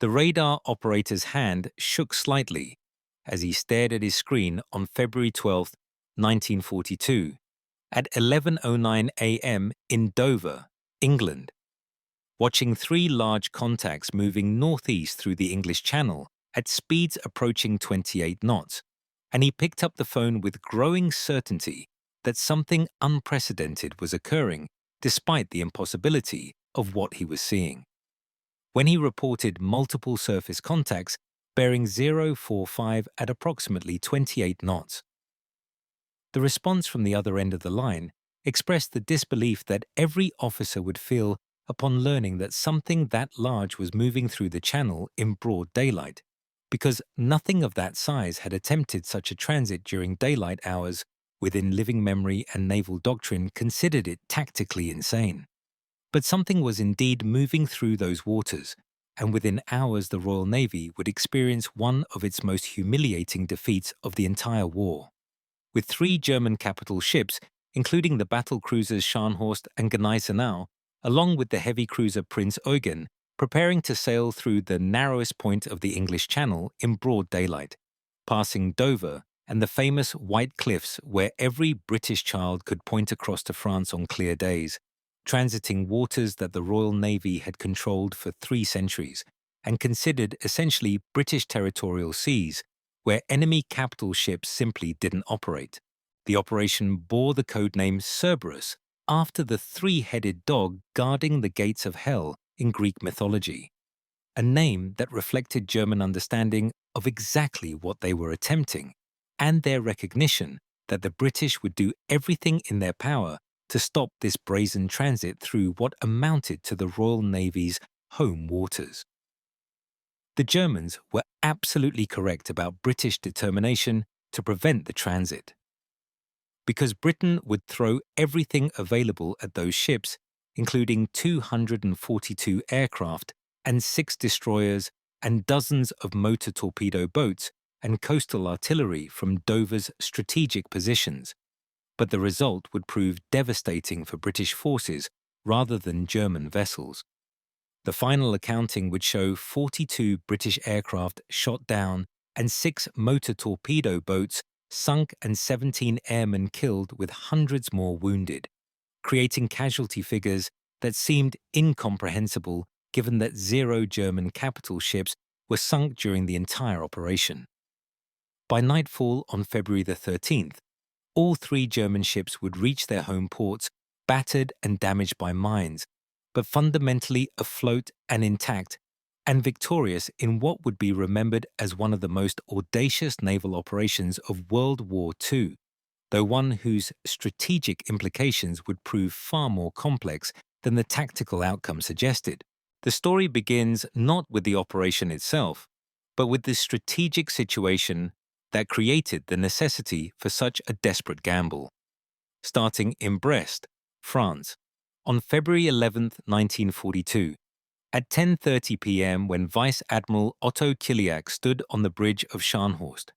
The radar operator's hand shook slightly as he stared at his screen on February 12, 1942, at 11:09 a.m. in Dover, England, watching three large contacts moving northeast through the English Channel at speeds approaching 28 knots, and he picked up the phone with growing certainty that something unprecedented was occurring despite the impossibility of what he was seeing. When he reported multiple surface contacts bearing 045 at approximately 28 knots. The response from the other end of the line expressed the disbelief that every officer would feel upon learning that something that large was moving through the channel in broad daylight, because nothing of that size had attempted such a transit during daylight hours within living memory, and naval doctrine considered it tactically insane. But something was indeed moving through those waters, and within hours the Royal Navy would experience one of its most humiliating defeats of the entire war. With three German capital ships, including the battlecruisers Scharnhorst and Gneisenau, along with the heavy cruiser Prinz Eugen, preparing to sail through the narrowest point of the English Channel in broad daylight, passing Dover and the famous White Cliffs where every British child could point across to France on clear days, transiting waters that the Royal Navy had controlled for 3 centuries and considered essentially British territorial seas, where enemy capital ships simply didn't operate. The operation bore the codename Cerberus, after the three-headed dog guarding the gates of hell in Greek mythology, a name that reflected German understanding of exactly what they were attempting, and their recognition that the British would do everything in their power to stop this brazen transit through what amounted to the Royal Navy's home waters. The Germans were absolutely correct about British determination to prevent the transit. Because Britain would throw everything available at those ships, including 242 aircraft and 6 destroyers and dozens of motor torpedo boats and coastal artillery from Dover's strategic positions. But the result would prove devastating for British forces rather than German vessels. The final accounting would show 42 British aircraft shot down and 6 motor torpedo boats sunk and 17 airmen killed with hundreds more wounded, creating casualty figures that seemed incomprehensible given that 0 German capital ships were sunk during the entire operation. By nightfall on February the 13th, all 3 German ships would reach their home ports battered and damaged by mines, but fundamentally afloat and intact, and victorious in what would be remembered as one of the most audacious naval operations of World War II, though one whose strategic implications would prove far more complex than the tactical outcome suggested. The story begins not with the operation itself, but with the strategic situation that created the necessity for such a desperate gamble. Starting in Brest, France, on February 11, 1942, at 10:30 p.m. when Vice Admiral Otto Kiliak stood on the bridge of Scharnhorst,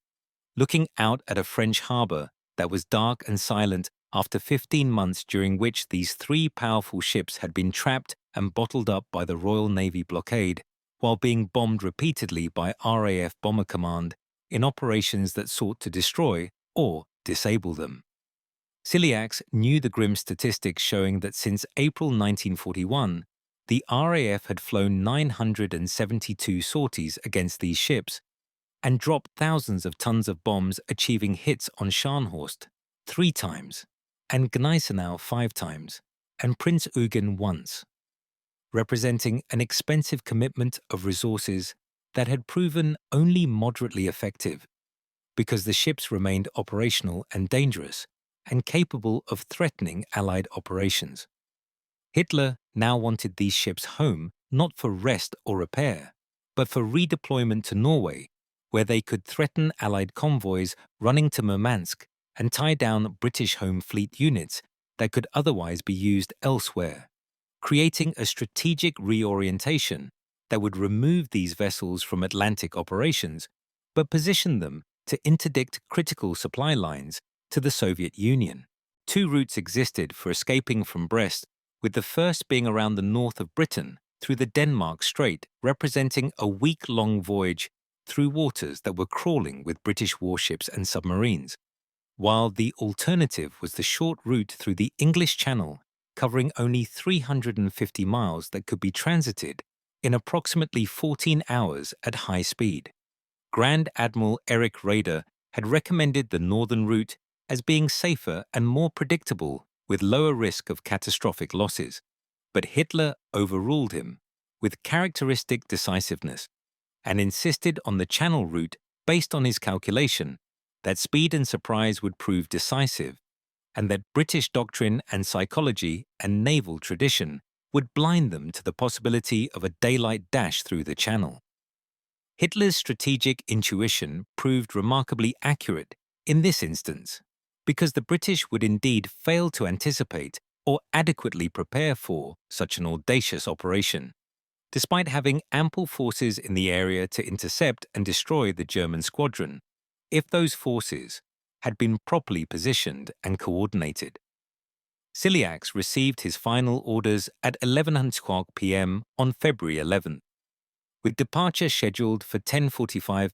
looking out at a French harbour that was dark and silent after 15 months during which these 3 powerful ships had been trapped and bottled up by the Royal Navy blockade while being bombed repeatedly by RAF Bomber Command in operations that sought to destroy or disable them. Kiliak knew the grim statistics showing that since April 1941, the RAF had flown 972 sorties against these ships and dropped thousands of tons of bombs, achieving hits on Scharnhorst 3 times, and Gneisenau 5 times, and Prinz Eugen once, representing an expensive commitment of resources that had proven only moderately effective because the ships remained operational and dangerous and capable of threatening Allied operations. Hitler now wanted these ships home not for rest or repair, but for redeployment to Norway, where they could threaten Allied convoys running to Murmansk and tie down British Home Fleet units that could otherwise be used elsewhere, creating a strategic reorientation that would remove these vessels from Atlantic operations, but position them to interdict critical supply lines to the Soviet Union. 2 routes existed for escaping from Brest, with the first being around the north of Britain through the Denmark Strait, representing a week-long voyage through waters that were crawling with British warships and submarines, while the alternative was the short route through the English Channel, covering only 350 miles that could be transited in approximately 14 hours at high speed. Grand Admiral Erich Raeder had recommended the northern route as being safer and more predictable with lower risk of catastrophic losses, but Hitler overruled him with characteristic decisiveness and insisted on the Channel route based on his calculation that speed and surprise would prove decisive, and that British doctrine and psychology and naval tradition would blind them to the possibility of a daylight dash through the Channel. Hitler's strategic intuition proved remarkably accurate in this instance, because the British would indeed fail to anticipate or adequately prepare for such an audacious operation, despite having ample forces in the area to intercept and destroy the German squadron, if those forces had been properly positioned and coordinated. Ciliax received his final orders at 11:00 p.m. on February 11th, with departure scheduled for 10:45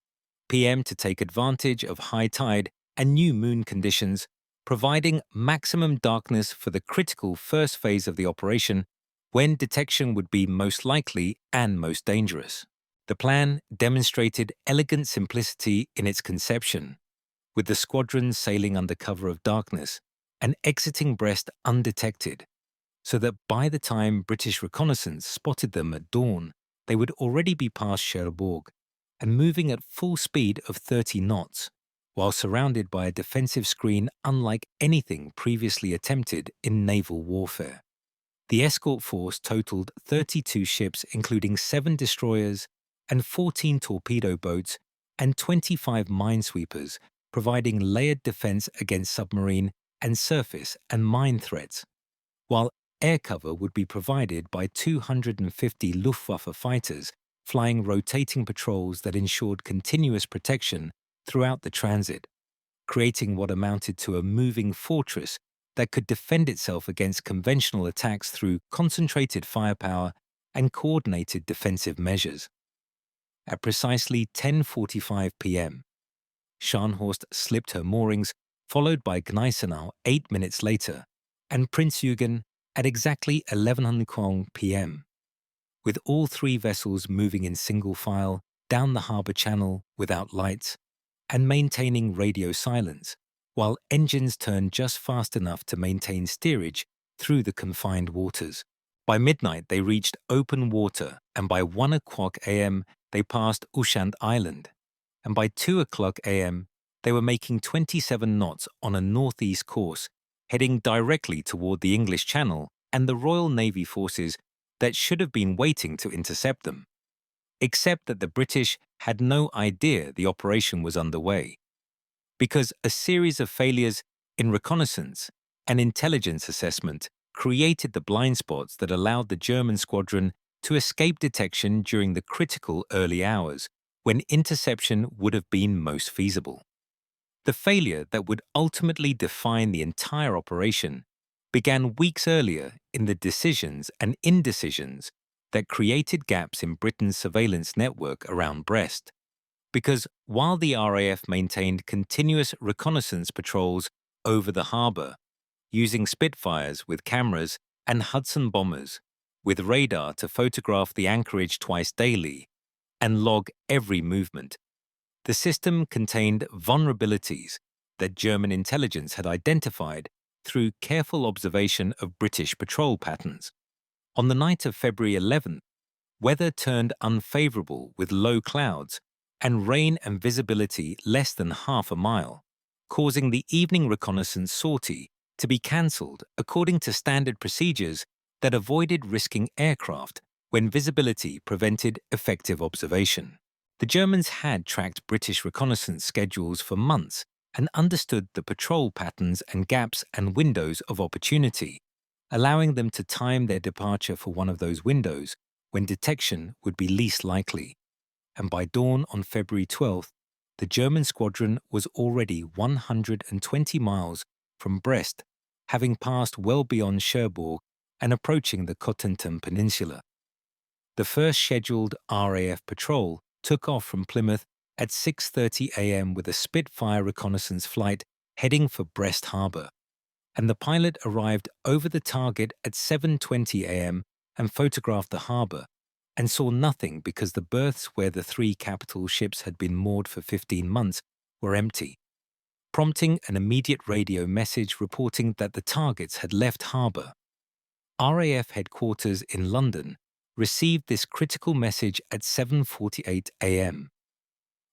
p.m. to take advantage of high tide and new moon conditions, providing maximum darkness for the critical first phase of the operation, when detection would be most likely and most dangerous. The plan demonstrated elegant simplicity in its conception, with the squadron sailing under cover of darkness and exiting Brest undetected, so that by the time British reconnaissance spotted them at dawn, they would already be past Cherbourg and moving at full speed of 30 knots, while surrounded by a defensive screen unlike anything previously attempted in naval warfare. The escort force totaled 32 ships, including 7 destroyers and 14 torpedo boats and 25 minesweepers, providing layered defense against submarine and surface and mine threats, while air cover would be provided by 250 Luftwaffe fighters flying rotating patrols that ensured continuous protection throughout the transit, creating what amounted to a moving fortress that could defend itself against conventional attacks through concentrated firepower and coordinated defensive measures. At precisely 10:45 p.m., Scharnhorst slipped her moorings, followed by Gneisenau 8 minutes later, and Prinz Eugen at exactly 11:00 p.m., with all 3 vessels moving in single file down the harbour channel without lights and maintaining radio silence, while engines turned just fast enough to maintain steerage through the confined waters. By midnight, they reached open water, and by 1:00 a.m., they passed Ushant Island, and by 2:00 a.m., they were making 27 knots on a northeast course, heading directly toward the English Channel and the Royal Navy forces that should have been waiting to intercept them, except that the British had no idea the operation was underway, because a series of failures in reconnaissance and intelligence assessment created the blind spots that allowed the German squadron to escape detection during the critical early hours when interception would have been most feasible. The failure that would ultimately define the entire operation began weeks earlier in the decisions and indecisions that created gaps in Britain's surveillance network around Brest, because while the RAF maintained continuous reconnaissance patrols over the harbour, using Spitfires with cameras and Hudson bombers with radar to photograph the anchorage twice daily and log every movement, the system contained vulnerabilities that German intelligence had identified through careful observation of British patrol patterns. On the night of February 11th, weather turned unfavourable with low clouds and rain and visibility less than half a mile, causing the evening reconnaissance sortie to be cancelled according to standard procedures that avoided risking aircraft when visibility prevented effective observation. The Germans had tracked British reconnaissance schedules for months and understood the patrol patterns and gaps and windows of opportunity, allowing them to time their departure for one of those windows when detection would be least likely. And by dawn on February 12th, the German squadron was already 120 miles from Brest, having passed well beyond Cherbourg and approaching the Cotentin Peninsula. the first scheduled RAF patrol took off from Plymouth at 6:30 a.m. with a Spitfire reconnaissance flight heading for Brest Harbor, and the pilot arrived over the target at 7:20 a.m. and photographed the harbor, and saw nothing because the berths where the 3 capital ships had been moored for 15 months were empty, prompting an immediate radio message reporting that the targets had left harbor. RAF headquarters in London received this critical message at 7:48 a.m.,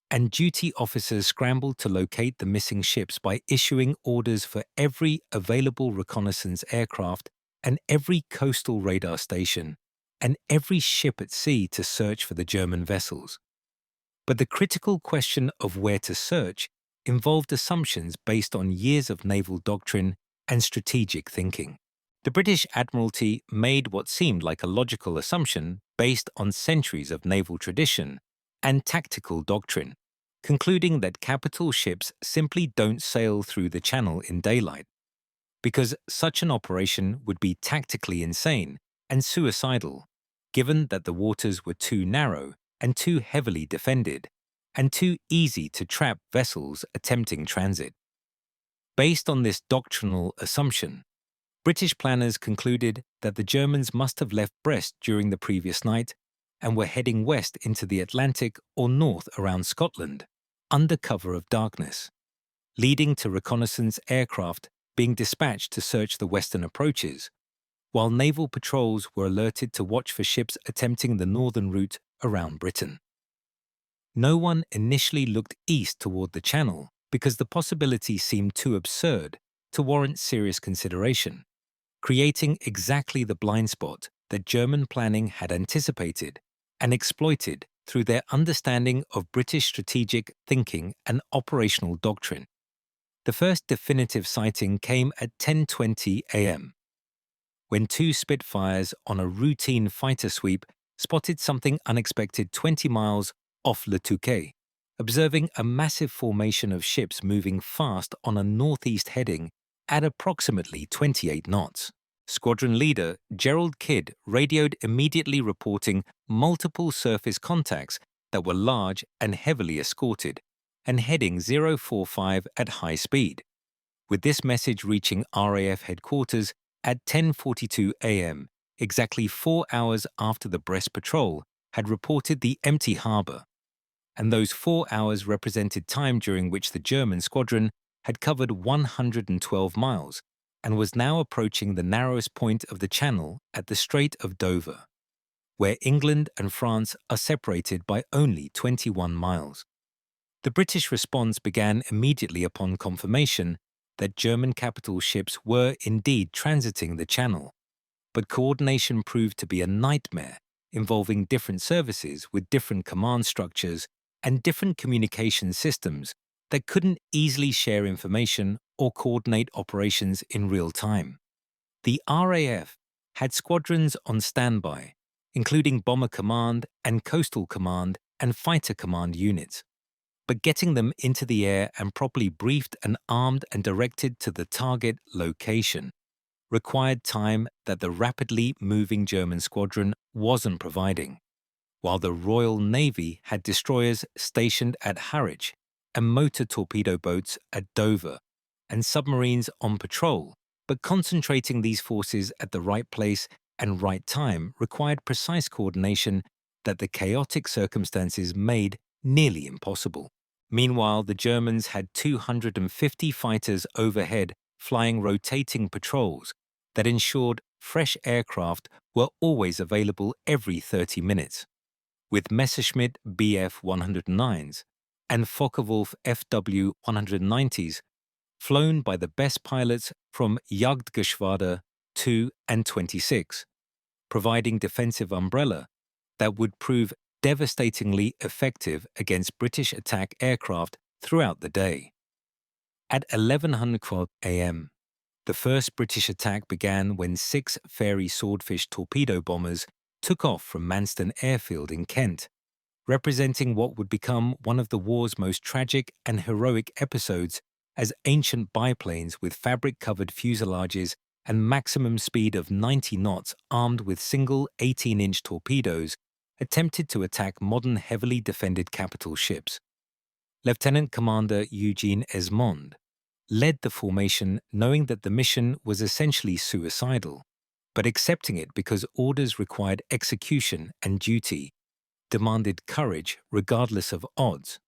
and duty officers scrambled to locate the missing ships by issuing orders for every available reconnaissance aircraft and every coastal radar station and every ship at sea to search for the German vessels. But the critical question of where to search involved assumptions based on years of naval doctrine and strategic thinking. The British Admiralty made what seemed like a logical assumption based on centuries of naval tradition and tactical doctrine, concluding that capital ships simply don't sail through the channel in daylight, because such an operation would be tactically insane and suicidal, given that the waters were too narrow and too heavily defended, and too easy to trap vessels attempting transit. Based on this doctrinal assumption, British planners concluded that the Germans must have left Brest during the previous night and were heading west into the Atlantic or north around Scotland, under cover of darkness, leading to reconnaissance aircraft being dispatched to search the western approaches, while naval patrols were alerted to watch for ships attempting the northern route around Britain. No one initially looked east toward the Channel because the possibility seemed too absurd to warrant serious consideration, creating exactly the blind spot that German planning had anticipated and exploited through their understanding of British strategic thinking and operational doctrine. The first definitive sighting came at 10:20 a.m., when 2 Spitfires on a routine fighter sweep spotted something unexpected 20 miles off Le Touquet, observing a massive formation of ships moving fast on a northeast heading at approximately 28 knots. Squadron leader Gerald Kidd radioed immediately reporting multiple surface contacts that were large and heavily escorted, and heading 045 at high speed, with this message reaching RAF headquarters at 10:42 a.m., exactly 4 hours after the Brest patrol had reported the empty harbor, and those 4 hours represented time during which the German squadron had covered 112 miles and was now approaching the narrowest point of the Channel at the Strait of Dover, where England and France are separated by only 21 miles. The British response began immediately upon confirmation that German capital ships were indeed transiting the Channel, but coordination proved to be a nightmare involving different services with different command structures and different communication systems that couldn't easily share information or coordinate operations in real time. The RAF had squadrons on standby, including Bomber Command and Coastal Command and Fighter Command units, but getting them into the air and properly briefed and armed and directed to the target location required time that the rapidly moving German squadron wasn't providing, while the Royal Navy had destroyers stationed at Harwich and motor torpedo boats at Dover, and submarines on patrol, but concentrating these forces at the right place and right time required precise coordination that the chaotic circumstances made nearly impossible. Meanwhile, the Germans had 250 fighters overhead flying rotating patrols that ensured fresh aircraft were always available every 30 minutes, with Messerschmitt Bf 109s and Focke-Wulf Fw 190s flown by the best pilots from Jagdgeschwader 2 and 26, providing defensive umbrella that would prove devastatingly effective against British attack aircraft throughout the day. At 11:00 a.m., the first British attack began when 6 Fairey Swordfish torpedo bombers took off from Manston Airfield in Kent, representing what would become one of the war's most tragic and heroic episodes, as ancient biplanes with fabric-covered fuselages and maximum speed of 90 knots armed with single 18-inch torpedoes attempted to attack modern heavily defended capital ships. Lieutenant Commander Eugene Esmond led the formation knowing that the mission was essentially suicidal, but accepting it because orders required execution and duty, demanded courage regardless of odds,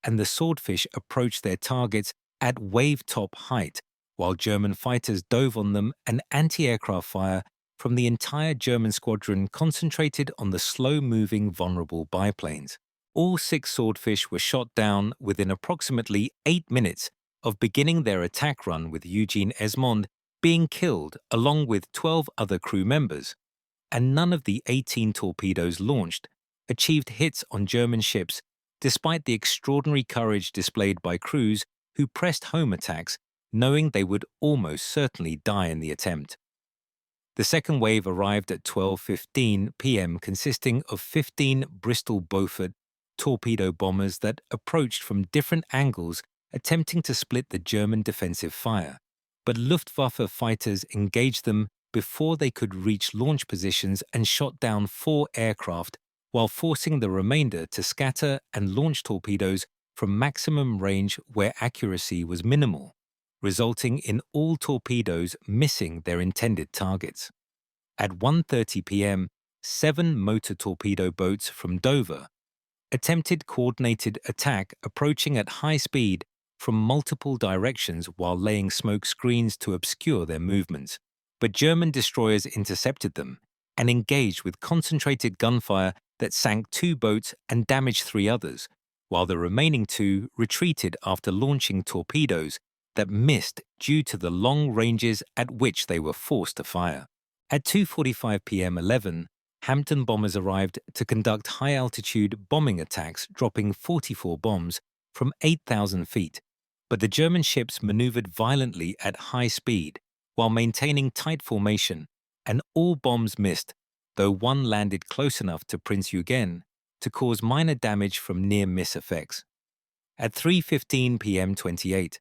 and the Swordfish approached their targets at wave-top height while German fighters dove on them and anti-aircraft fire from the entire German squadron concentrated on the slow-moving vulnerable biplanes. All 6 Swordfish were shot down within approximately 8 minutes of beginning their attack run, with Eugene Esmond being killed along with 12 other crew members, and none of the 18 torpedoes launched achieved hits on German ships despite the extraordinary courage displayed by crews who pressed home attacks knowing they would almost certainly die in the attempt. The second wave arrived at 12:15 p.m. consisting of 15 Bristol Beaufort torpedo bombers that approached from different angles attempting to split the German defensive fire, but Luftwaffe fighters engaged them before they could reach launch positions and shot down 4 aircraft while forcing the remainder to scatter and launch torpedoes from maximum range where accuracy was minimal, resulting in all torpedoes missing their intended targets. At 1:30 p.m., 7 motor torpedo boats from Dover attempted coordinated attack approaching at high speed from multiple directions while laying smoke screens to obscure their movements. But German destroyers intercepted them and engaged with concentrated gunfire that sank 2 boats and damaged 3 others, while the remaining 2 retreated after launching torpedoes that missed due to the long ranges at which they were forced to fire. At 2:45 p.m. 11, Hampton bombers arrived to conduct high-altitude bombing attacks, dropping 44 bombs from 8,000 feet, but the German ships maneuvered violently at high speed while maintaining tight formation, and all bombs missed, though one landed close enough to Prinz Eugen to cause minor damage from near-miss effects. At 3:15 p.m. 28,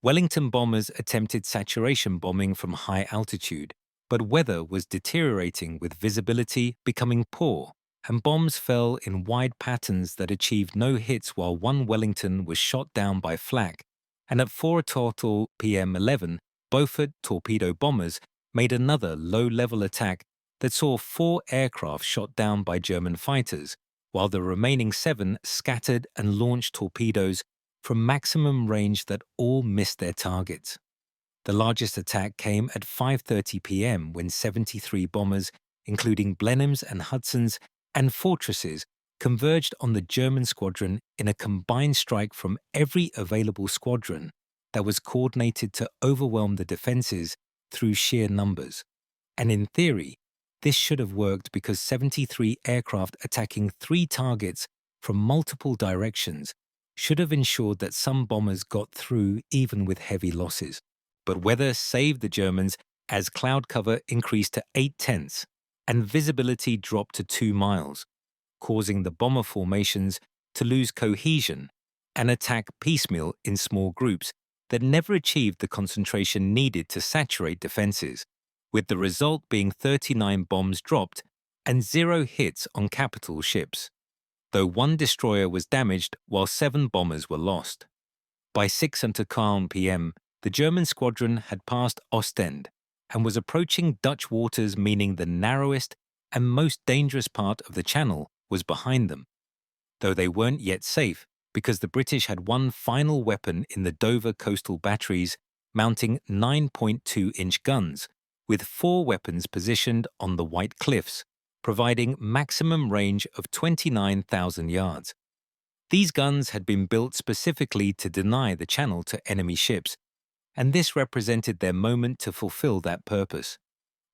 Wellington bombers attempted saturation bombing from high altitude, but weather was deteriorating with visibility becoming poor, and bombs fell in wide patterns that achieved no hits while one Wellington was shot down by flak, and at 4:00 p.m. 11, Beaufort torpedo bombers made another low-level attack that saw 4 aircraft shot down by German fighters, while the remaining 7 scattered and launched torpedoes from maximum range that all missed their targets. The largest attack came at 5:30 p.m. when 73 bombers, including Blenheims and Hudsons and Fortresses, converged on the German squadron in a combined strike from every available squadron that was coordinated to overwhelm the defenses through sheer numbers. And in theory, this should have worked because 73 aircraft attacking 3 targets from multiple directions should have ensured that some bombers got through even with heavy losses. But weather saved the Germans as cloud cover increased to 0.8 and visibility dropped to 2 miles, causing the bomber formations to lose cohesion and attack piecemeal in small groups that never achieved the concentration needed to saturate defenses, with the result being 39 bombs dropped and 0 hits on capital ships, though 1 destroyer was damaged while 7 bombers were lost. By 6:00 p.m., the German squadron had passed Ostend and was approaching Dutch waters, meaning the narrowest and most dangerous part of the channel was behind them, though they weren't yet safe because the British had one final weapon in the Dover coastal batteries mounting 9.2-inch guns, with 4 weapons positioned on the White Cliffs, providing maximum range of 29,000 yards. These guns had been built specifically to deny the channel to enemy ships, and this represented their moment to fulfill that purpose.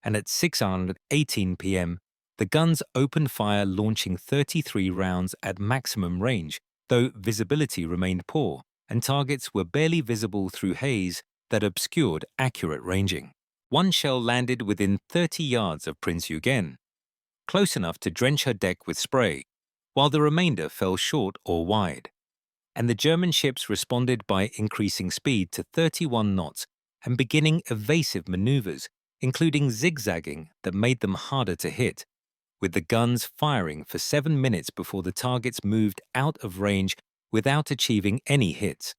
And at 6:18 p.m., the guns opened fire, launching 33 rounds at maximum range, though visibility remained poor and targets were barely visible through haze that obscured accurate ranging. 1 shell landed within 30 yards of Prinz Eugen, close enough to drench her deck with spray, while the remainder fell short or wide. And the German ships responded by increasing speed to 31 knots and beginning evasive maneuvers, including zigzagging that made them harder to hit. with the guns firing for 7 minutes before the targets moved out of range without achieving any hits.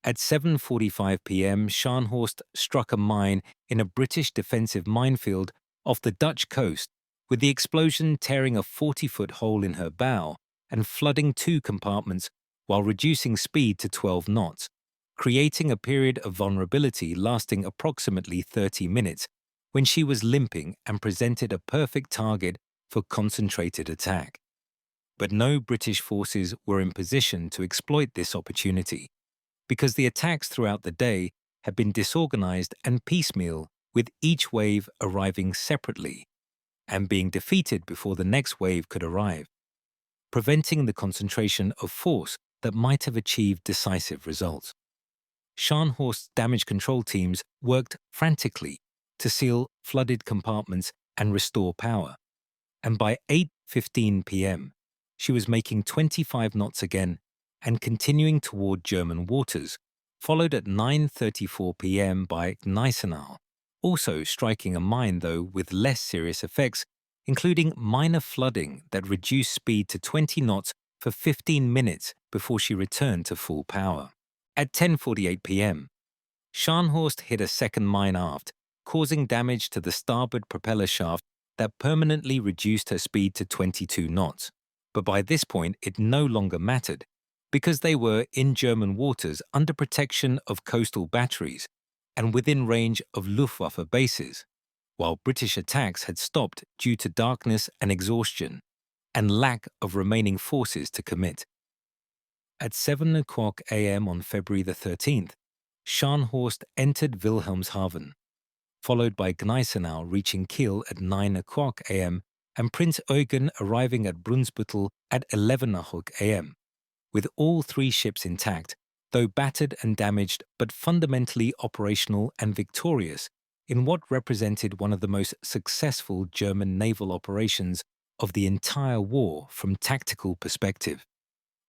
At 7:45 p.m., Scharnhorst struck a mine in a British defensive minefield off the Dutch coast, with the explosion tearing a 40-foot hole in her bow and flooding 2 compartments while reducing speed to 12 knots, creating a period of vulnerability lasting approximately 30 minutes when she was limping and presented a perfect target for concentrated attack. But no British forces were in position to exploit this opportunity, because the attacks throughout the day had been disorganized and piecemeal, with each wave arriving separately and being defeated before the next wave could arrive, preventing the concentration of force that might have achieved decisive results. Scharnhorst's damage control teams worked frantically to seal flooded compartments and restore power, and by 8:15 p.m., she was making 25 knots again and continuing toward German waters, followed at 9:34 p.m. by Gneisenau, also striking a mine though with less serious effects, including minor flooding that reduced speed to 20 knots for 15 minutes before she returned to full power. At 10:48 p.m., Scharnhorst hit a second mine aft, causing damage to the starboard propeller shaft that permanently reduced her speed to 22 knots. But by this point, it no longer mattered, because they were in German waters under protection of coastal batteries and within range of Luftwaffe bases, while British attacks had stopped due to darkness and exhaustion and lack of remaining forces to commit. At 7 o'clock a.m. on February the 13th, Scharnhorst entered Wilhelmshaven, followed by Gneisenau reaching Kiel at 9 o'clock a.m. and Prinz Eugen arriving at Brunsbüttel at 11 o'clock a.m., with all 3 ships intact, though battered and damaged but fundamentally operational and victorious in what represented one of the most successful German naval operations of the entire war from tactical perspective.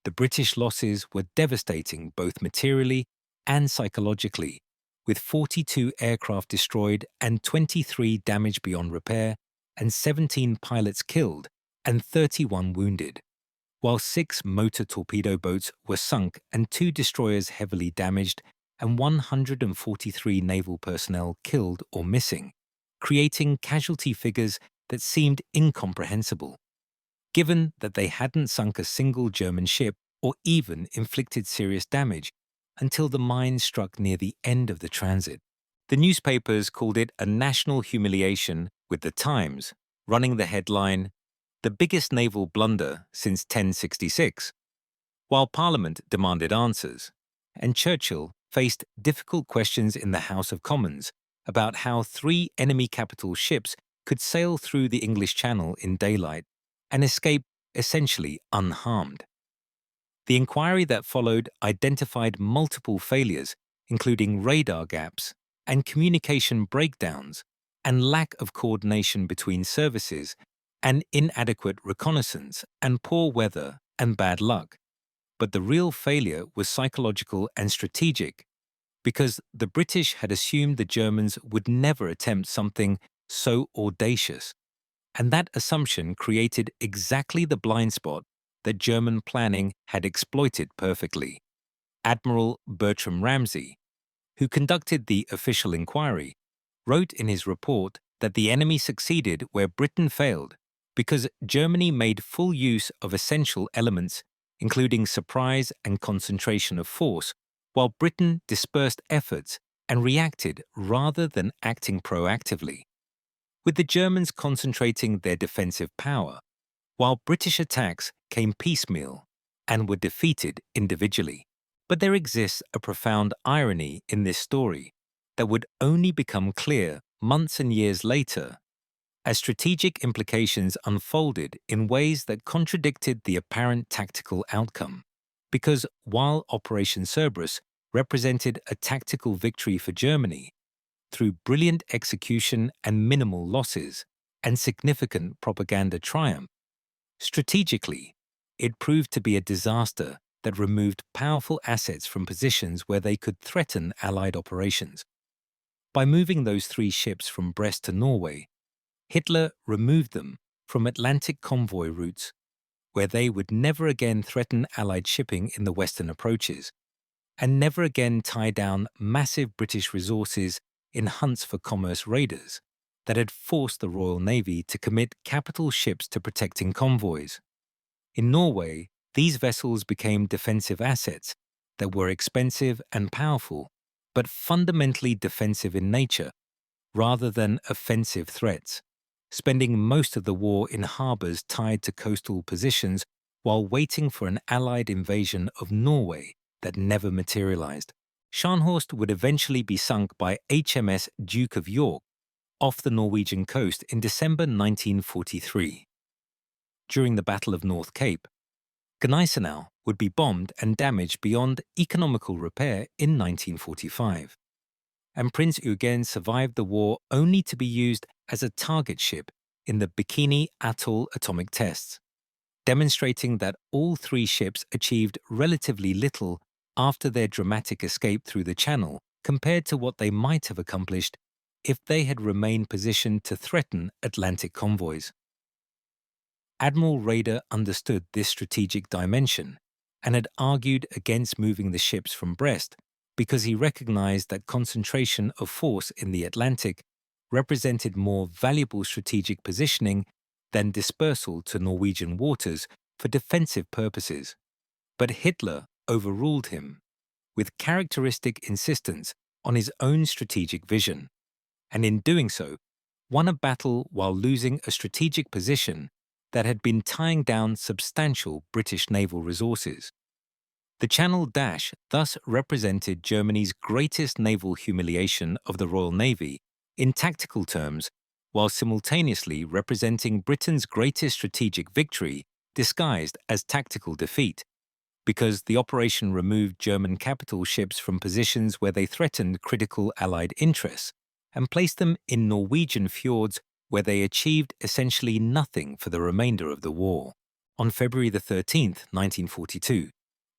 The British losses were devastating both materially and psychologically, with 42 aircraft destroyed and 23 damaged beyond repair, and 17 pilots killed and 31 wounded, while 6 motor torpedo boats were sunk and 2 destroyers heavily damaged and 143 naval personnel killed or missing, creating casualty figures that seemed incomprehensible, given that they hadn't sunk a single German ship or even inflicted serious damage until the mine struck near the end of the transit. The newspapers called it a national humiliation, with the Times running the headline, "The Biggest Naval Blunder Since 1066, while Parliament demanded answers, and Churchill faced difficult questions in the House of Commons about how 3 enemy capital ships could sail through the English Channel in daylight and escape essentially unharmed. The inquiry that followed identified multiple failures, including radar gaps and communication breakdowns and lack of coordination between services and inadequate reconnaissance and poor weather and bad luck. But the real failure was psychological and strategic, because the British had assumed the Germans would never attempt something so audacious, and that assumption created exactly the blind spot that German planning had exploited perfectly. Admiral Bertram Ramsay, who conducted the official inquiry, wrote in his report that the enemy succeeded where Britain failed because Germany made full use of essential elements, including surprise and concentration of force, while Britain dispersed efforts and reacted rather than acting proactively, with the Germans concentrating their defensive power, while British attacks came piecemeal and were defeated individually. But there exists a profound irony in this story that would only become clear months and years later, as strategic implications unfolded in ways that contradicted the apparent tactical outcome. Because while Operation Cerberus represented a tactical victory for Germany, through brilliant execution and minimal losses and significant propaganda triumph, strategically, it proved to be a disaster that removed powerful assets from positions where they could threaten Allied operations. By moving those 3 ships from Brest to Norway, Hitler removed them from Atlantic convoy routes, where they would never again threaten Allied shipping in the western approaches, and never again tie down massive British resources in hunts for commerce raiders that had forced the Royal Navy to commit capital ships to protecting convoys. In Norway, these vessels became defensive assets that were expensive and powerful, but fundamentally defensive in nature, rather than offensive threats, spending most of the war in harbours tied to coastal positions while waiting for an Allied invasion of Norway that never materialized. Scharnhorst would eventually be sunk by HMS Duke of York off the Norwegian coast in December 1943. During the Battle of North Cape, Gneisenau would be bombed and damaged beyond economical repair in 1945, and Prinz Eugen survived the war only to be used as a target ship in the Bikini Atoll atomic tests, demonstrating that all three ships achieved relatively little after their dramatic escape through the Channel compared to what they might have accomplished if they had remained positioned to threaten Atlantic convoys. Admiral Raeder understood this strategic dimension and had argued against moving the ships from Brest because he recognized that concentration of force in the Atlantic represented more valuable strategic positioning than dispersal to Norwegian waters for defensive purposes. But Hitler overruled him, with characteristic insistence on his own strategic vision, and in doing so, won a battle while losing a strategic position that had been tying down substantial British naval resources. The Channel Dash thus represented Germany's greatest naval humiliation of the Royal Navy in tactical terms, while simultaneously representing Britain's greatest strategic victory disguised as tactical defeat, because the operation removed German capital ships from positions where they threatened critical Allied interests and placed them in Norwegian fjords where they achieved essentially nothing for the remainder of the war. On February 13, 1942,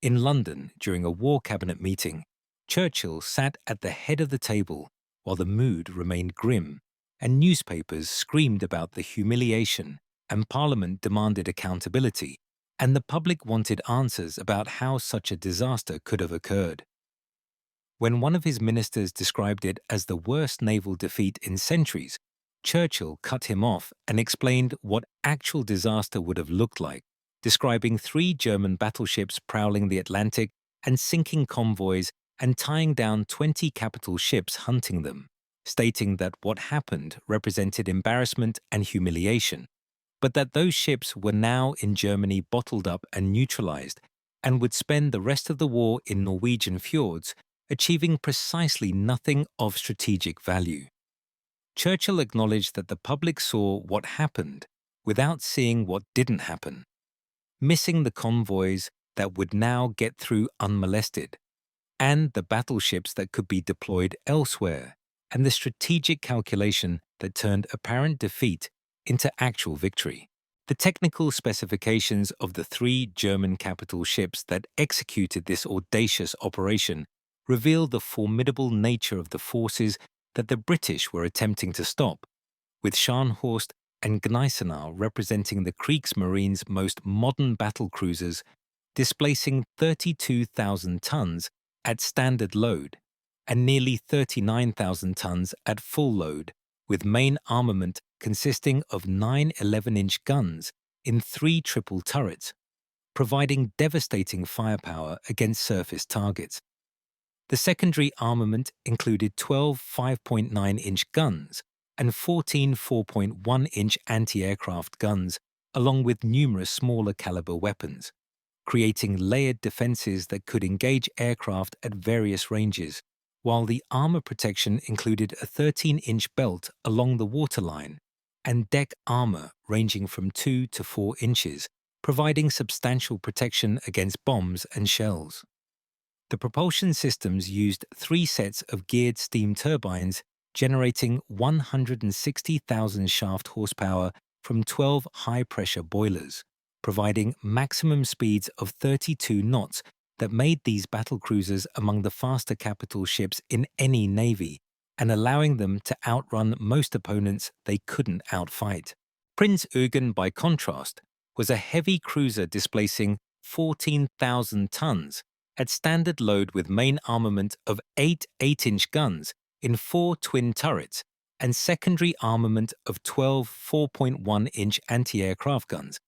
in London during a War Cabinet meeting, Churchill sat at the head of the table while the mood remained grim, and newspapers screamed about the humiliation, and Parliament demanded accountability, and the public wanted answers about how such a disaster could have occurred. When one of his ministers described it as the worst naval defeat in centuries, Churchill cut him off and explained what actual disaster would have looked like, describing 3 German battleships prowling the Atlantic and sinking convoys and tying down 20 capital ships hunting them, stating that what happened represented embarrassment and humiliation, but that those ships were now in Germany bottled up and neutralized and would spend the rest of the war in Norwegian fjords, achieving precisely nothing of strategic value. Churchill acknowledged that the public saw what happened without seeing what didn't happen, missing the convoys that would now get through unmolested, and the battleships that could be deployed elsewhere, and the strategic calculation that turned apparent defeat into actual victory. The technical specifications of the 3 German capital ships that executed this audacious operation reveal the formidable nature of the forces that the British were attempting to stop, with Scharnhorst and Gneisenau representing the Kriegsmarine's most modern battlecruisers, displacing 32,000 tons at standard load and nearly 39,000 tons at full load, with main armament consisting of 9 11-inch guns in 3 triple turrets, providing devastating firepower against surface targets. The secondary armament included 12 5.9-inch guns and 14 4.1-inch anti-aircraft guns, along with numerous smaller caliber weapons, creating layered defenses that could engage aircraft at various ranges, while the armor protection included a 13-inch belt along the waterline and deck armor ranging from 2 to 4 inches, providing substantial protection against bombs and shells. The propulsion systems used 3 sets of geared steam turbines generating 160,000 shaft horsepower from 12 high-pressure boilers, providing maximum speeds of 32 knots that made these battlecruisers among the faster capital ships in any navy and allowing them to outrun most opponents they couldn't outfight. Prinz Eugen, by contrast, was a heavy cruiser displacing 14,000 tons at standard load with main armament of 8 8-inch guns in 4 twin turrets and secondary armament of 12 4.1-inch anti-aircraft guns,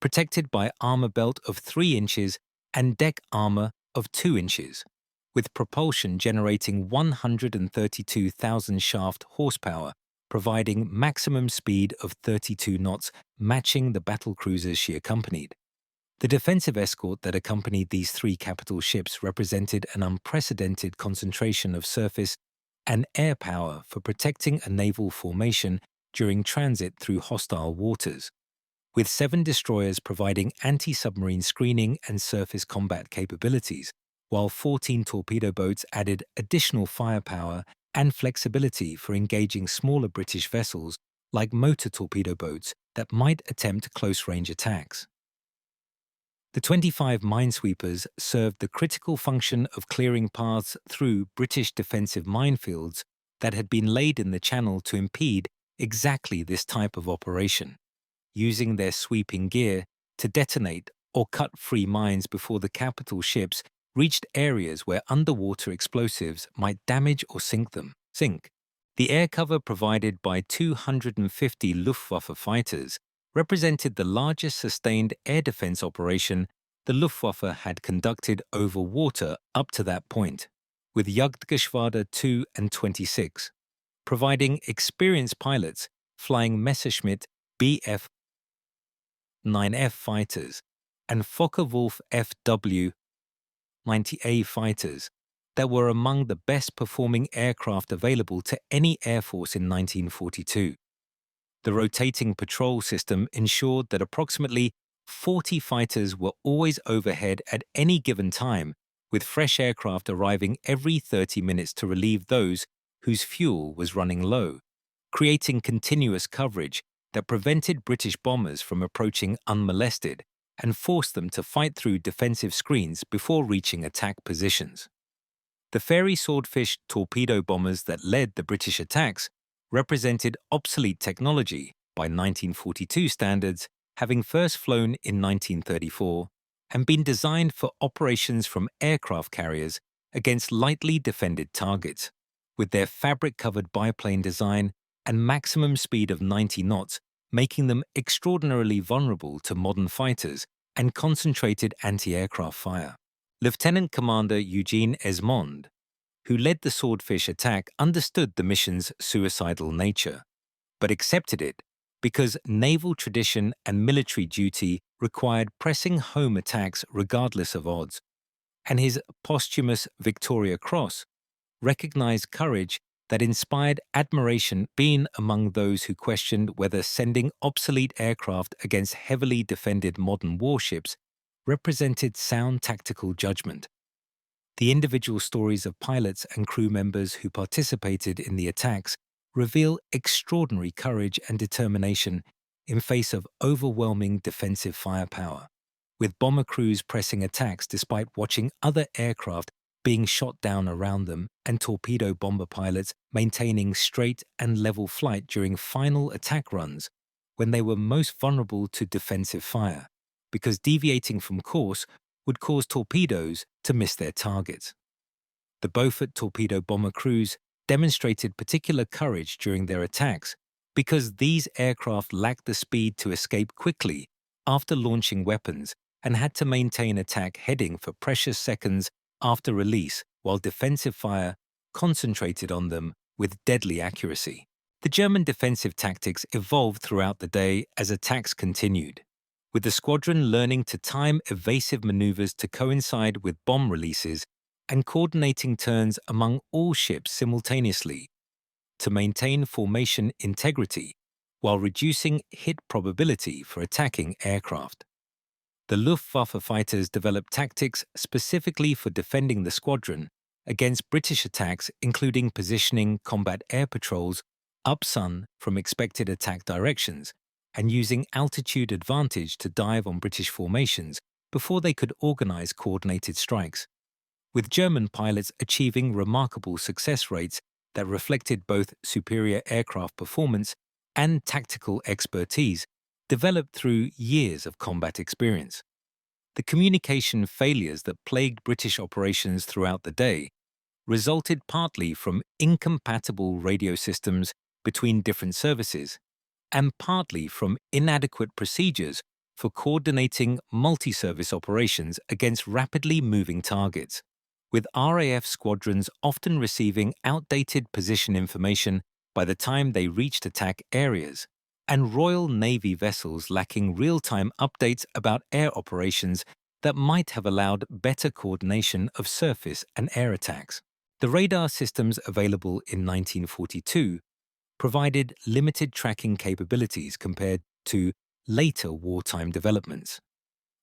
protected by armor belt of 3 inches and deck armor of 2 inches, with propulsion generating 132,000 shaft horsepower, providing maximum speed of 32 knots, matching the battlecruisers she accompanied. The defensive escort that accompanied these 3 capital ships represented an unprecedented concentration of surface and air power for protecting a naval formation during transit through hostile waters, with 7 destroyers providing anti-submarine screening and surface combat capabilities, while 14 torpedo boats added additional firepower and flexibility for engaging smaller British vessels like motor torpedo boats that might attempt close-range attacks. The 25 minesweepers served the critical function of clearing paths through British defensive minefields that had been laid in the channel to impede exactly this type of operation, using their sweeping gear to detonate or cut free mines before the capital ships reached areas where underwater explosives might damage or sink them. The air cover provided by 250 Luftwaffe fighters represented the largest sustained air defense operation the Luftwaffe had conducted over water up to that point, with Jagdgeschwader 2 and 26, providing experienced pilots flying Messerschmitt Bf-9F fighters and Focke-Wulf FW-90A fighters that were among the best-performing aircraft available to any air force in 1942. The rotating patrol system ensured that approximately 40 fighters were always overhead at any given time, with fresh aircraft arriving every 30 minutes to relieve those whose fuel was running low, creating continuous coverage that prevented British bombers from approaching unmolested and forced them to fight through defensive screens before reaching attack positions. The Fairey Swordfish torpedo bombers that led the British attacks represented obsolete technology by 1942 standards, having first flown in 1934 and been designed for operations from aircraft carriers against lightly defended targets, with their fabric-covered biplane design and maximum speed of 90 knots making them extraordinarily vulnerable to modern fighters and concentrated anti-aircraft fire. Lieutenant Commander Eugene Esmond, who led the Swordfish attack, understood the mission's suicidal nature, but accepted it because naval tradition and military duty required pressing home attacks regardless of odds, and his posthumous Victoria Cross recognized courage that inspired admiration, being among those who questioned whether sending obsolete aircraft against heavily defended modern warships represented sound tactical judgment. The individual stories of pilots and crew members who participated in the attacks reveal extraordinary courage and determination in face of overwhelming defensive firepower, with bomber crews pressing attacks despite watching other aircraft being shot down around them and torpedo bomber pilots maintaining straight and level flight during final attack runs when they were most vulnerable to defensive fire, because deviating from course would cause torpedoes to miss their targets. The Beaufort torpedo bomber crews demonstrated particular courage during their attacks because these aircraft lacked the speed to escape quickly after launching weapons and had to maintain attack heading for precious seconds after release, while defensive fire concentrated on them with deadly accuracy. The German defensive tactics evolved throughout the day as attacks continued, with the squadron learning to time evasive maneuvers to coincide with bomb releases and coordinating turns among all ships simultaneously to maintain formation integrity while reducing hit probability for attacking aircraft. The Luftwaffe fighters developed tactics specifically for defending the squadron against British attacks, including positioning combat air patrols up-sun from expected attack directions and using altitude advantage to dive on British formations before they could organize coordinated strikes, with German pilots achieving remarkable success rates that reflected both superior aircraft performance and tactical expertise developed through years of combat experience. The communication failures that plagued British operations throughout the day resulted partly from incompatible radio systems between different services and partly from inadequate procedures for coordinating multi-service operations against rapidly moving targets, with RAF squadrons often receiving outdated position information by the time they reached attack areas, and Royal Navy vessels lacking real-time updates about air operations that might have allowed better coordination of surface and air attacks. The radar systems available in 1942 provided limited tracking capabilities compared to later wartime developments,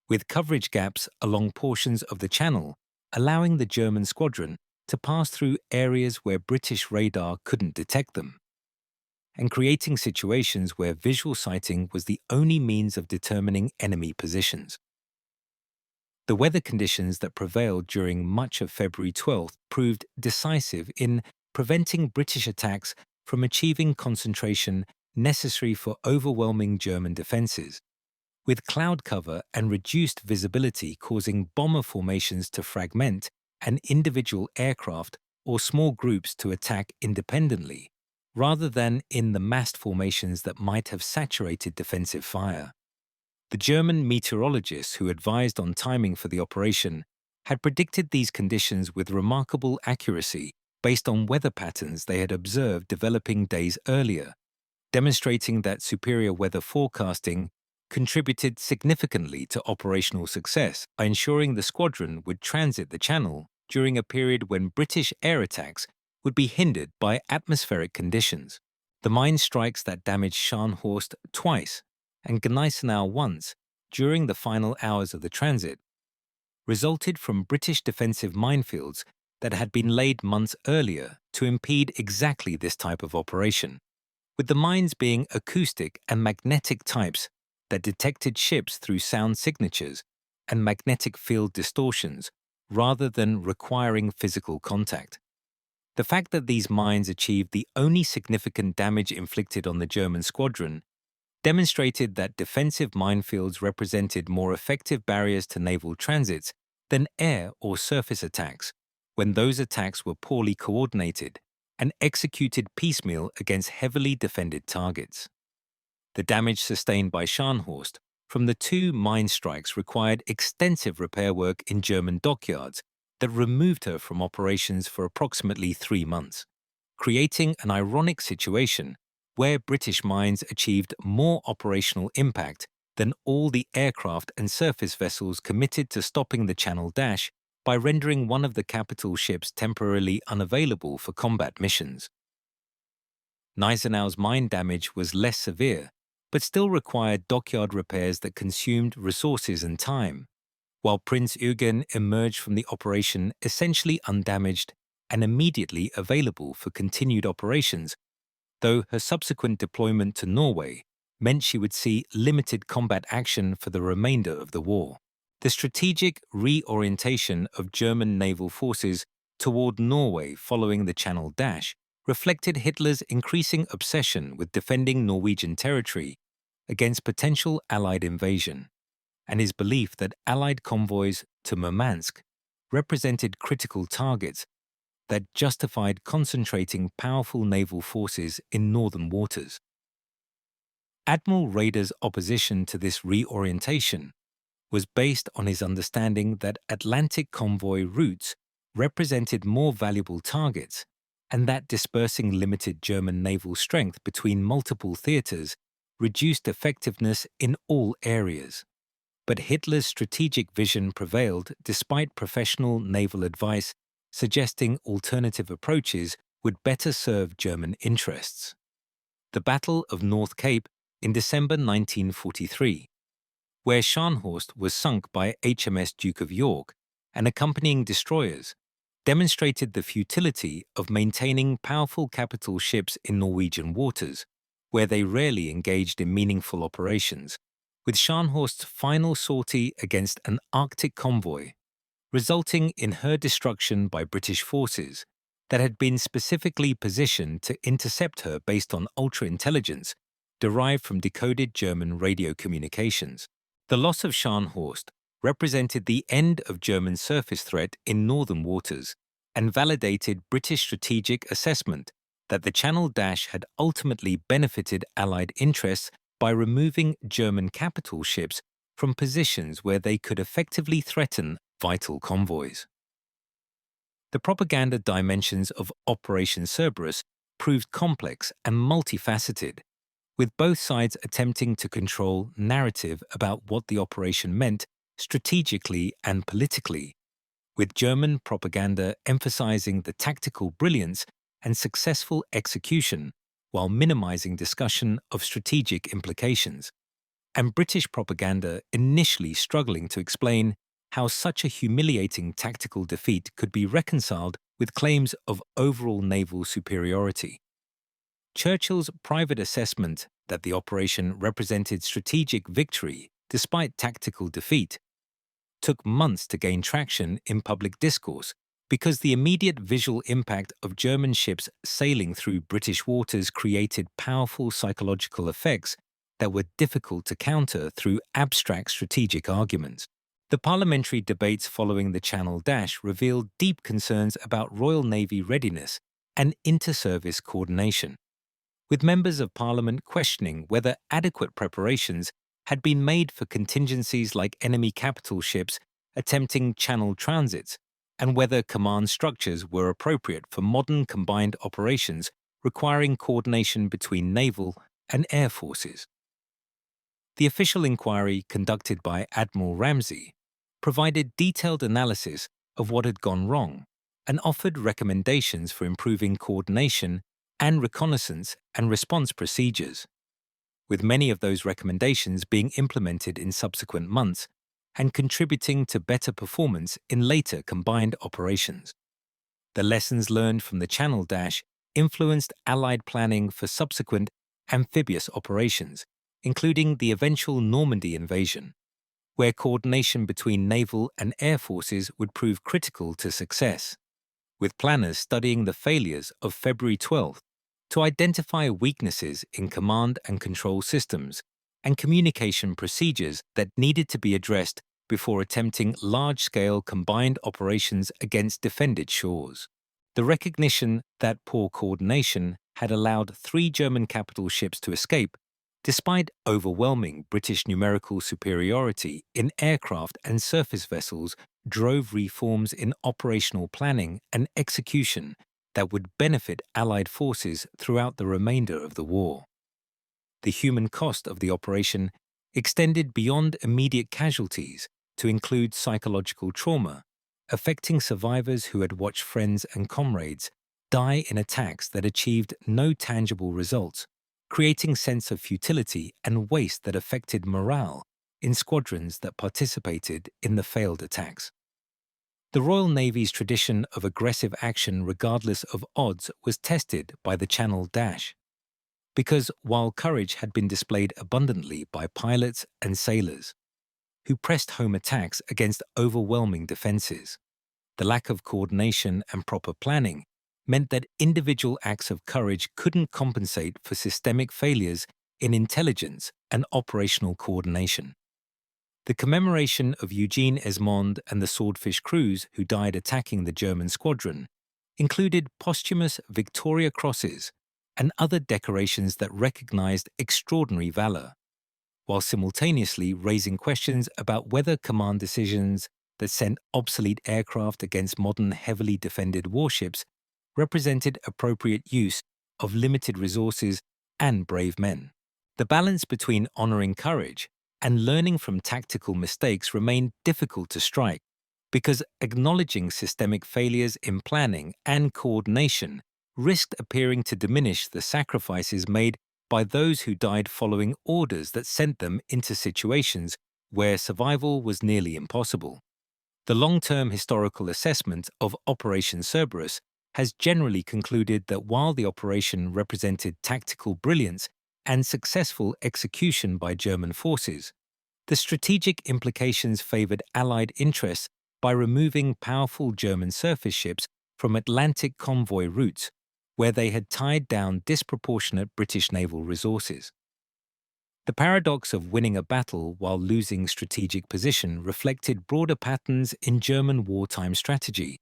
with coverage gaps along portions of the channel allowing the German squadron to pass through areas where British radar couldn't detect them, and creating situations where visual sighting was the only means of determining enemy positions. The weather conditions that prevailed during much of February 12th proved decisive in preventing British attacks from achieving concentration necessary for overwhelming German defences, with cloud cover and reduced visibility causing bomber formations to fragment and individual aircraft or small groups to attack independently, rather than in the massed formations that might have saturated defensive fire. The German meteorologists who advised on timing for the operation had predicted these conditions with remarkable accuracy based on weather patterns they had observed developing days earlier, demonstrating that superior weather forecasting contributed significantly to operational success by ensuring the squadron would transit the channel during a period when British air attacks would be hindered by atmospheric conditions. The mine strikes that damaged Scharnhorst twice and Gneisenau once during the final hours of the transit resulted from British defensive minefields that had been laid months earlier to impede exactly this type of operation, with the mines being acoustic and magnetic types that detected ships through sound signatures and magnetic field distortions rather than requiring physical contact. The fact that these mines achieved the only significant damage inflicted on the German squadron demonstrated that defensive minefields represented more effective barriers to naval transits than air or surface attacks when those attacks were poorly coordinated and executed piecemeal against heavily defended targets. The damage sustained by Scharnhorst from the two mine strikes required extensive repair work in German dockyards that removed her from operations for approximately 3 months, creating an ironic situation where British mines achieved more operational impact than all the aircraft and surface vessels committed to stopping the Channel Dash by rendering one of the capital ships temporarily unavailable for combat missions. Gneisenau's mine damage was less severe, but still required dockyard repairs that consumed resources and time, while Prinz Eugen emerged from the operation essentially undamaged and immediately available for continued operations, though her subsequent deployment to Norway meant she would see limited combat action for the remainder of the war. The strategic reorientation of German naval forces toward Norway following the Channel Dash reflected Hitler's increasing obsession with defending Norwegian territory against potential Allied invasion, and his belief that Allied convoys to Murmansk represented critical targets that justified concentrating powerful naval forces in northern waters. Admiral Raeder's opposition to this reorientation was based on his understanding that Atlantic convoy routes represented more valuable targets and that dispersing limited German naval strength between multiple theaters reduced effectiveness in all areas. But Hitler's strategic vision prevailed despite professional naval advice suggesting alternative approaches would better serve German interests. The Battle of North Cape in December 1943, where Scharnhorst was sunk by HMS Duke of York and accompanying destroyers, demonstrated the futility of maintaining powerful capital ships in Norwegian waters, where they rarely engaged in meaningful operations, with Scharnhorst's final sortie against an Arctic convoy, resulting in her destruction by British forces that had been specifically positioned to intercept her based on ultra-intelligence, derived from decoded German radio communications. The loss of Scharnhorst represented the end of German surface threat in northern waters and validated British strategic assessment that the Channel Dash had ultimately benefited Allied interests by removing German capital ships from positions where they could effectively threaten vital convoys. The propaganda dimensions of Operation Cerberus proved complex and multifaceted, with both sides attempting to control narrative about what the operation meant strategically and politically, with German propaganda emphasizing the tactical brilliance and successful execution while minimizing discussion of strategic implications, and British propaganda initially struggling to explain how such a humiliating tactical defeat could be reconciled with claims of overall naval superiority. Churchill's private assessment that the operation represented strategic victory despite tactical defeat took months to gain traction in public discourse because the immediate visual impact of German ships sailing through British waters created powerful psychological effects that were difficult to counter through abstract strategic arguments. The parliamentary debates following the Channel Dash revealed deep concerns about Royal Navy readiness and inter-service coordination, with members of Parliament questioning whether adequate preparations had been made for contingencies like enemy capital ships attempting Channel transits, and whether command structures were appropriate for modern combined operations requiring coordination between naval and air forces. The official inquiry conducted by Admiral Ramsay provided detailed analysis of what had gone wrong and offered recommendations for improving coordination and reconnaissance and response procedures, with many of those recommendations being implemented in subsequent months and contributing to better performance in later combined operations. The lessons learned from the Channel Dash influenced Allied planning for subsequent amphibious operations, including the eventual Normandy invasion, where coordination between naval and air forces would prove critical to success, with planners studying the failures of February 12th to identify weaknesses in command and control systems and communication procedures that needed to be addressed before attempting large-scale combined operations against defended shores. The recognition that poor coordination had allowed 3 German capital ships to escape, despite overwhelming British numerical superiority in aircraft and surface vessels, drove reforms in operational planning and execution that would benefit Allied forces throughout the remainder of the war. The human cost of the operation extended beyond immediate casualties to include psychological trauma, affecting survivors who had watched friends and comrades die in attacks that achieved no tangible results, creating sense of futility and waste that affected morale in squadrons that participated in the failed attacks. The Royal Navy's tradition of aggressive action regardless of odds was tested by the Channel Dash, because while courage had been displayed abundantly by pilots and sailors who pressed home attacks against overwhelming defenses, the lack of coordination and proper planning meant that individual acts of courage couldn't compensate for systemic failures in intelligence and operational coordination. The commemoration of Eugene Esmond and the Swordfish crews who died attacking the German squadron included posthumous Victoria Crosses and other decorations that recognized extraordinary valor, while simultaneously raising questions about whether command decisions that sent obsolete aircraft against modern heavily defended warships represented appropriate use of limited resources and brave men. The balance between honoring courage and learning from tactical mistakes remained difficult to strike, because acknowledging systemic failures in planning and coordination risked appearing to diminish the sacrifices made by those who died following orders that sent them into situations where survival was nearly impossible. The long-term historical assessment of Operation Cerberus has generally concluded that while the operation represented tactical brilliance and successful execution by German forces, the strategic implications favored Allied interests by removing powerful German surface ships from Atlantic convoy routes, where they had tied down disproportionate British naval resources. The paradox of winning a battle while losing strategic position reflected broader patterns in German wartime strategy,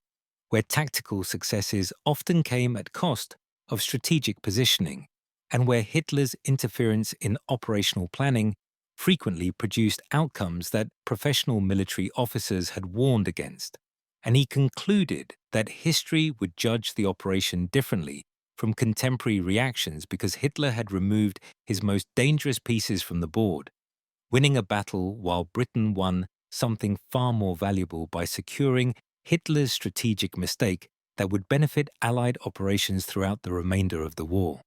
where tactical successes often came at cost of strategic positioning, and where Hitler's interference in operational planning frequently produced outcomes that professional military officers had warned against. And he concluded that history would judge the operation differently from contemporary reactions because Hitler had removed his most dangerous pieces from the board, winning a battle while Britain won something far more valuable by securing Hitler's strategic mistake that would benefit Allied operations throughout the remainder of the war.